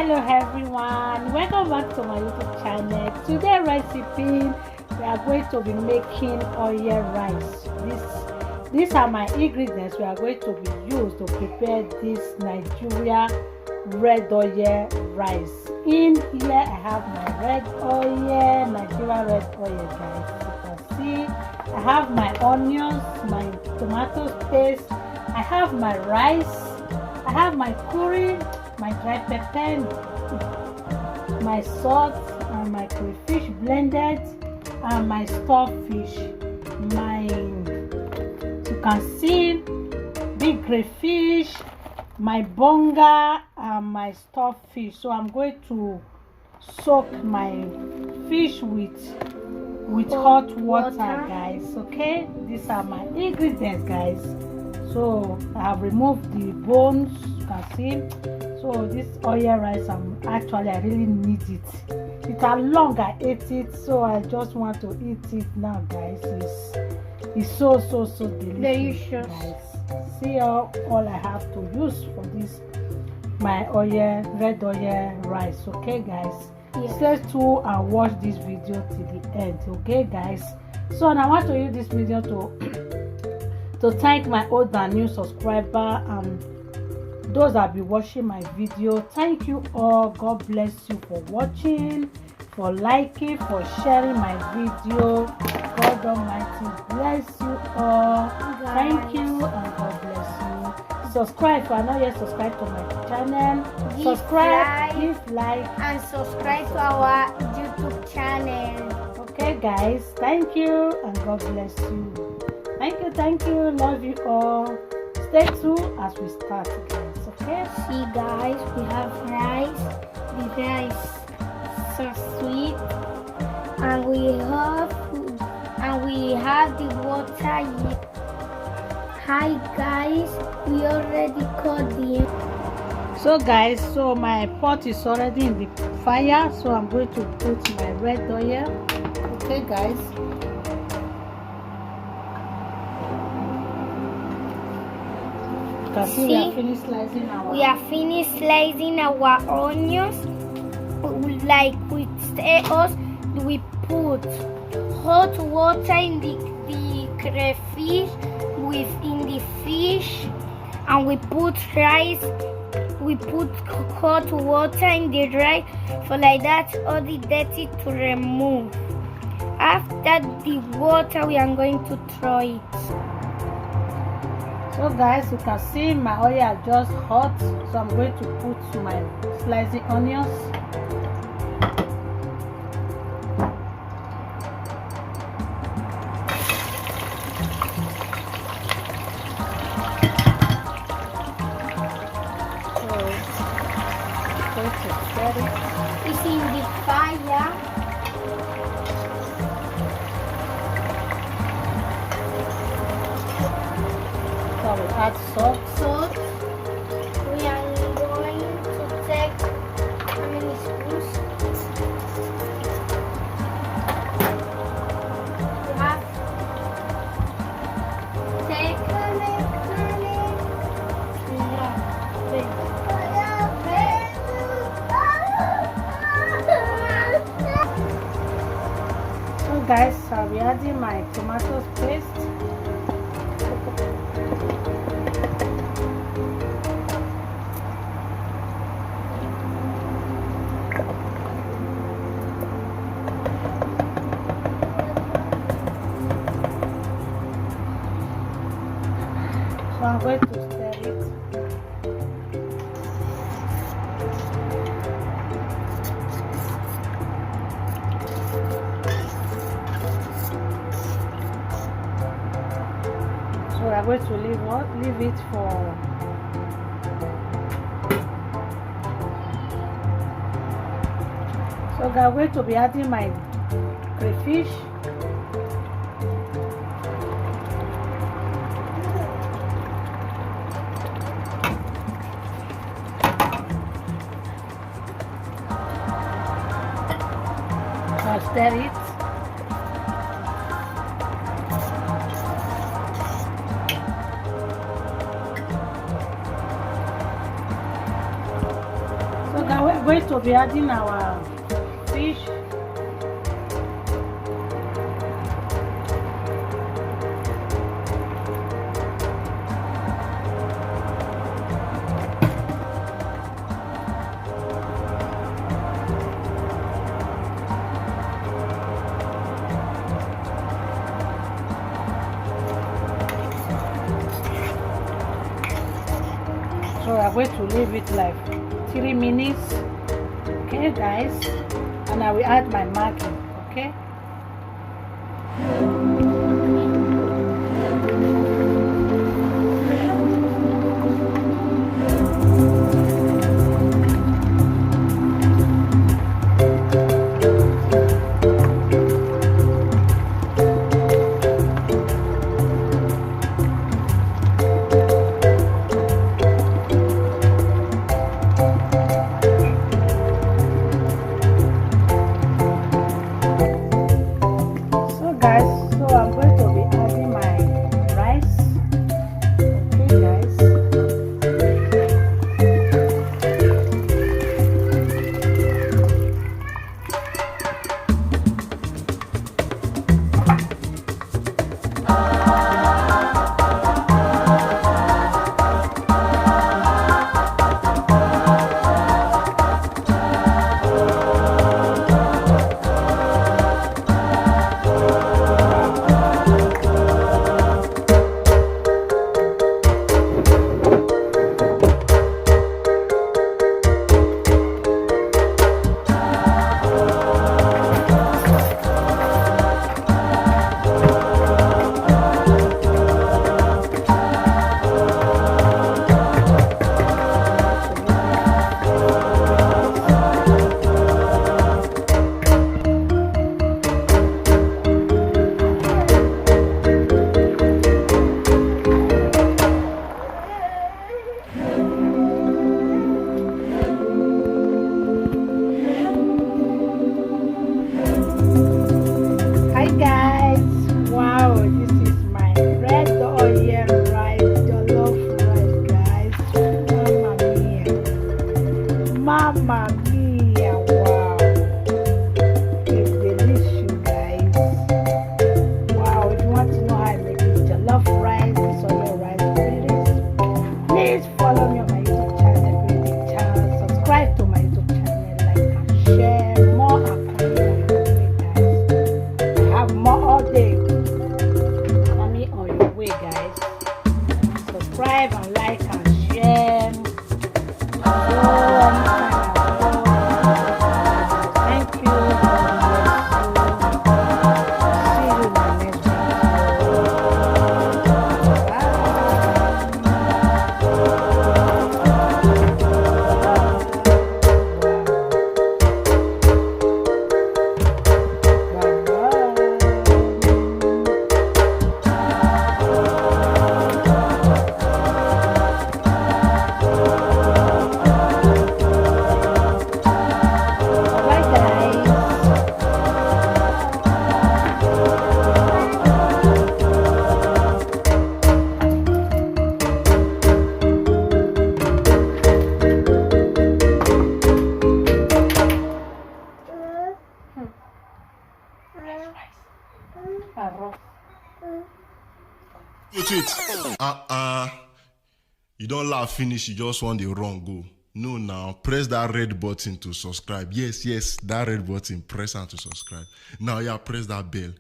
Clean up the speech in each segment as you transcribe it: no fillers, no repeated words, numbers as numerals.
Hello everyone, welcome back to my YouTube channel. Today recipe, we are going to be making oil rice. These are my ingredients we are going to be used to prepare this Nigeria red oil rice. In here I have my red oil, Nigeria red oil, guys. You can see I have my onions, my tomato paste, I have my rice, I have my curry, my dry pepper, my salt, and my crayfish blended, and my stockfish. You can see big crayfish, my bonga, and my stockfish. So I'm going to soak my fish with hot water, guys. Okay, these are my ingredients, guys. So I have removed the bones, you can see. So this oil rice, I really need it. It's how long I ate it, so I just want to eat it now, guys. It's so delicious, guys. See all I have to use for this my red oil rice. Okay, guys. Yes. Stay tuned and watch this video till the end. Okay, guys. So and I want to use this video to thank my old and new subscriber and those that be watching my video. Thank you all. God bless you for watching, for liking, for sharing my video. God Almighty bless you all. Thank you and God bless you. Subscribe if you are not yet subscribed to my channel. Subscribe, give like, and subscribe to our YouTube channel. Okay, guys. Thank you and God bless you. Thank you. Love you all. Stay tuned as we start, guys. Okay. See, guys, we have rice. The rice so sweet, and we have the water. Hi, guys. We already cut the. So, guys, my pot is already in the fire. So I'm going to put my red oil. Okay, guys. See, we are finished slicing our onions. Like we put hot water in the crayfish in the fish, and we put rice. We put hot water in the rice for like that all the dirty to remove. After the water, we are going to throw it. So guys, you can see my oil are just hot, so I'm going to put my sliced onions. It's in the fire. So we add salt. We are going to take how many spoons? We have take So guys, I'll be adding my tomato paste. So I'm going to stir it. So I'm going to leave it for so I'm going to be adding my crayfish. I'll stir it. going to be adding our fish. So we are going to leave it like 3 minutes. Okay guys, and I will add my Maggi. Okay. Mamma mia, wow. It's delicious, guys. Wow, if you want to know how I make this jollof rice, this other rice, please follow me on my YouTube channel, subscribe to my YouTube channel, like and share more according to your way, guys. I have more all day. Mommy on your way, guys. Subscribe and like and share. Thank you. See you in my next Wait. You don't laugh finish, you just want the wrong go. No, now press that red button to subscribe. Yes, that red button, press on to subscribe. Now, yeah, press that bell.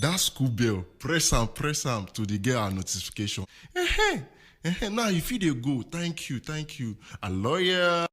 That school bell, press on to the get our notification. Now, if you dey go, thank you. A lawyer.